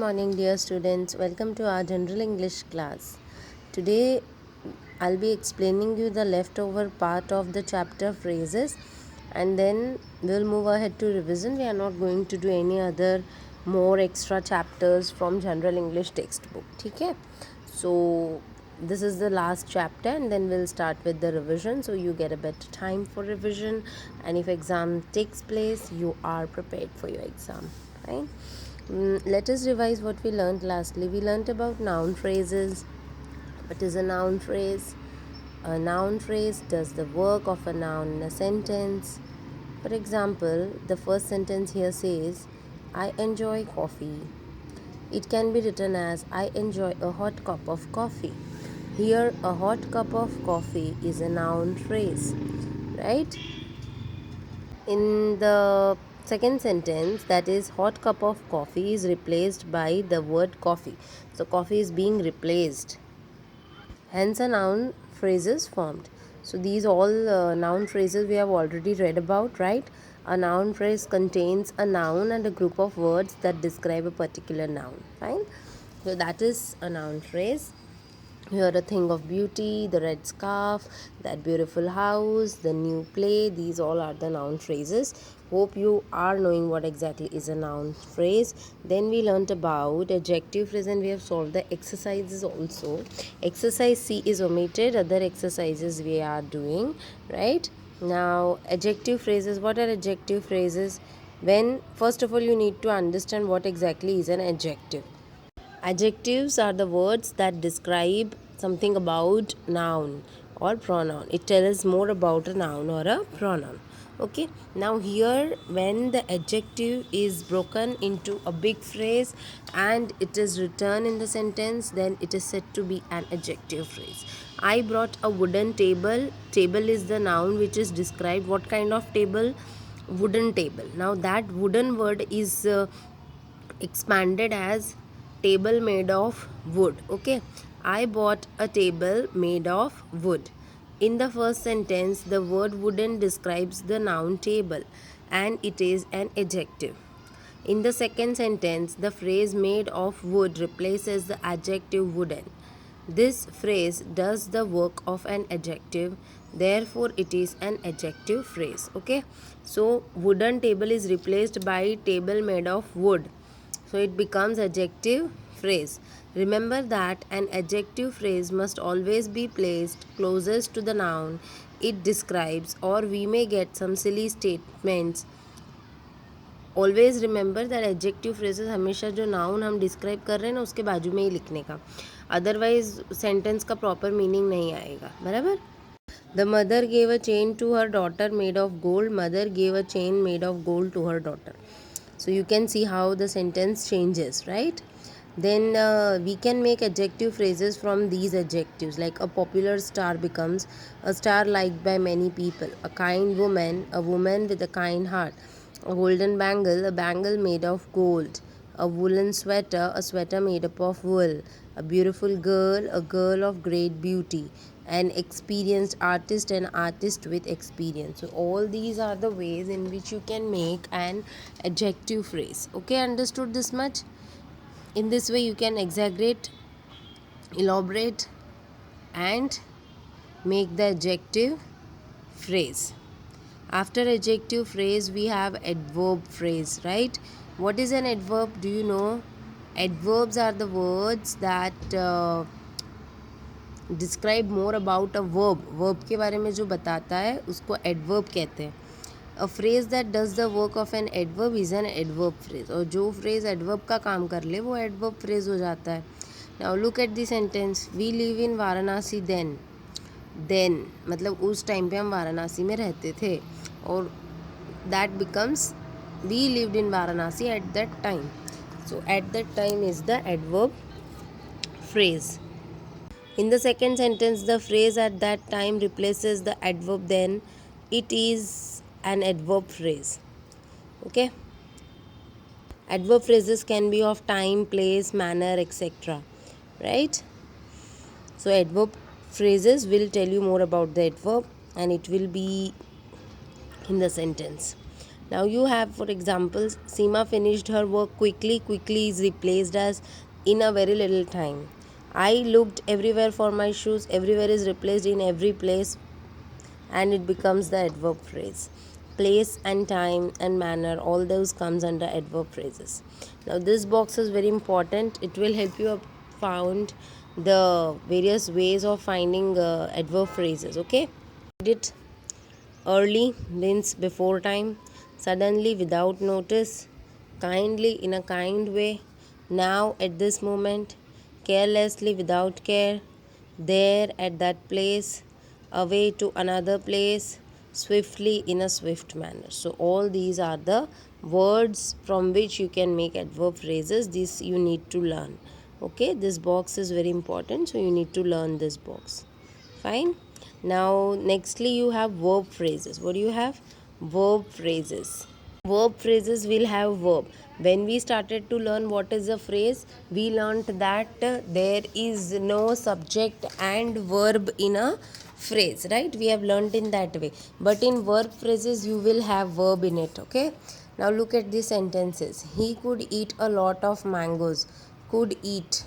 morning, dear students. Welcome to our general English class. Today, I'll be explaining you the leftover part of the chapter phrases, and then we'll move ahead to revision. We are not going to do any other more extra chapters from general English textbook. Okay? So, this is the last chapter, and then we'll start with the revision, so you get a better time for revision, and if exam takes place, you are prepared for your exam. Right? Let us revise what we learned lastly. We learned about noun phrases. What is a noun phrase? A noun phrase does the work of a noun in a sentence. For example, the first sentence here says, I enjoy coffee. It can be written as, I enjoy a hot cup of coffee. Here, a hot cup of coffee is a noun phrase, right? In the second sentence, that is hot cup of coffee is replaced by the word coffee. So coffee is being replaced, hence a noun phrase is formed. So these all noun phrases we have already read about, right? A noun phrase contains a noun and a group of words that describe a particular noun, right? So that is a noun phrase. Here, a thing of beauty, the red scarf, that beautiful house, the new play, these all are the noun phrases. Hope you are knowing what exactly is a noun phrase. Then we learnt about adjective phrase and we have solved the exercises also. Exercise C is omitted, other exercises we are doing, right? Now, adjective phrases. What are adjective phrases? When, first of all, you need to understand what exactly is an adjective. Adjectives are the words that describe something about noun or pronoun. It tells more about a noun or a pronoun. Okay, now here when the adjective is broken into a big phrase and it is written in the sentence, then it is said to be an adjective phrase. I brought a wooden table. Table is the noun which is described. What kind of table? Wooden table. Now that wooden word is expanded as table made of wood. Okay, I bought a table made of wood. In the first sentence, the word wooden describes the noun table and it is an adjective. In the second sentence, the phrase made of wood replaces the adjective wooden. This phrase does the work of an adjective, therefore it is an adjective phrase. Okay, so wooden table is replaced by table made of wood, so it becomes adjective phrase. Remember that an adjective phrase must always be placed closest to the noun it describes, or we may get some silly statements. Always remember that adjective phrases हमेशा जो noun हम describe कर रहे हैं ना उसके बाजू में ही लिखने का, अदरवाइज सेंटेंस का प्रॉपर मीनिंग नहीं आएगा. बराबर. The mother gave a chain to her daughter made of gold. Mother gave a chain made of gold to her daughter. So you can see how the sentence changes, right? Then we can make adjective phrases from these adjectives, like a popular star becomes a star liked by many people. A kind woman, a woman with a kind heart. A golden bangle, a bangle made of gold. A woolen sweater, a sweater made up of wool. A beautiful girl, a girl of great beauty. An experienced artist, an artist with experience. So all these are the ways in which you can make an adjective phrase. Okay, understood this much? In this way you can exaggerate, elaborate and make the adjective phrase. After adjective phrase we have adverb phrase, right? What is an adverb? Do you know? Adverbs are the words that describe more about a verb. Verb के बारे में जो बताता है उसको adverb कहते हैं. A phrase that does the work of an adverb is an adverb phrase. और जो फ्रेज एडवर्ब का काम कर ले वो एडवर्ब फ्रेज हो जाता है. Now look at the sentence. We live in Varanasi then. Then मतलब उस टाइम पे हम वाराणसी में रहते थे, और that becomes we lived in Varanasi at that time. So at that time is the adverb phrase. In the second sentence, the phrase at that time replaces the adverb then. It is an adverb phrase. Okay. Adverb phrases can be of time, place, manner, etc. Right? So adverb phrases will tell you more about the adverb and it will be in the sentence. Now you have, for examples, Seema finished her work quickly. Quickly is replaced as in a very little time. I looked everywhere for my shoes. Everywhere is replaced in every place, and it becomes the adverb phrase. Place and time and manner, all those comes under adverb phrases. Now this box is very important. It will help you found the various ways of finding adverb phrases. Okay, it early means before time, suddenly without notice, kindly in a kind way, now at this moment, carelessly without care, there at that place, away to another place, swiftly in a swift manner. So all these are the words from which you can make adverb phrases. This you need to learn. Okay, this box is very important, so you need to learn this box. Fine. Now nextly you have verb phrases. What do you have? Verb phrases. Verb phrases will have verb. When we started to learn what is a phrase, we learnt that there is no subject and verb in a phrase, right? We have learnt in that way. But in verb phrases you will have verb in it. Okay, now look at the sentences. He could eat a lot of mangoes. Could eat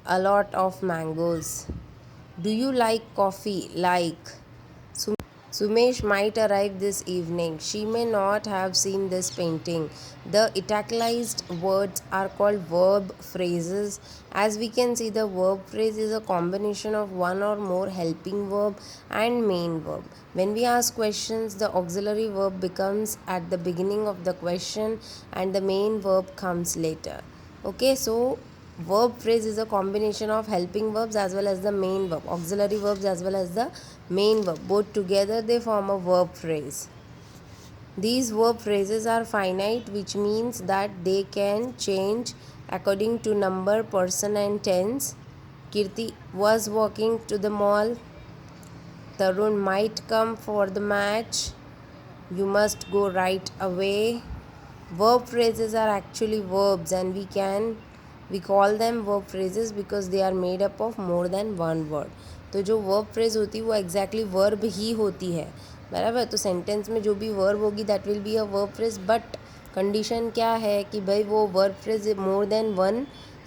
a lot of mangoes. Do you like coffee? Like. Sumesh might arrive this evening. She may not have seen this painting. The italicized words are called verb phrases. As we can see, the verb phrase is a combination of one or more helping verb and main verb. When we ask questions, the auxiliary verb becomes at the beginning of the question and the main verb comes later. Okay, so verb phrase is a combination of helping verbs as well as the main verb, auxiliary verbs as well as the main verb. Both together they form a verb phrase. These verb phrases are finite, which means that they can change according to number, person and tense. Kirti was walking to the mall. Tarun might come for the match. You must go right away. Verb phrases are actually verbs, and we call them verb phrases because they are made up of more than one word. तो जो verb phrase होती है वो exactly verb ही होती है, बराबर. तो sentence में जो भी verb होगी that will be a verb phrase, but condition क्या है कि भाई वो verb phrase more than one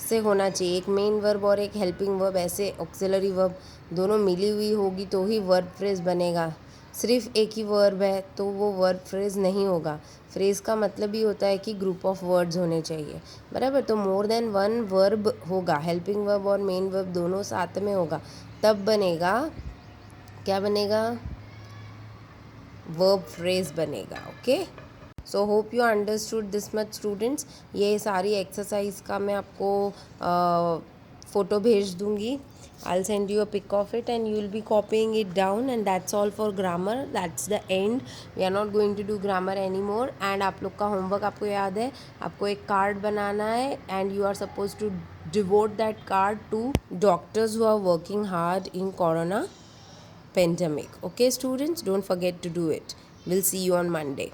से होना चाहिए. एक मेन वर्ब और एक हेल्पिंग वर्ब, ऐसे ऑक्सिलरी वर्ब दोनों मिली हुई होगी तो ही वर्ब फ्रेज बनेगा. सिर्फ एक ही वर्ब है तो वो वर्ब फ्रेज नहीं होगा. फ्रेज का मतलब ही होता है कि ग्रुप ऑफ वर्ड्स होने चाहिए, बराबर. तो मोर देन वन वर्ब होगा, हेल्पिंग वर्ब और मेन वर्ब दोनों साथ में होगा, तब बनेगा, क्या बनेगा, वर्ब फ्रेज बनेगा. Okay, so hope you understood this much students. ये सारी एक्सरसाइज का मैं आपको फ़ोटो भेज दूँगी. I'll send you a pic of it and you will be copying it down, and that's all for grammar. That's the end. We are not going to do grammar anymore. And आप लोग का homework आपको याद है, आपको एक card बनाना है and you are supposed to devote that card to doctors who are working hard in corona pandemic. Okay students, don't forget to do it. We'll see you on Monday.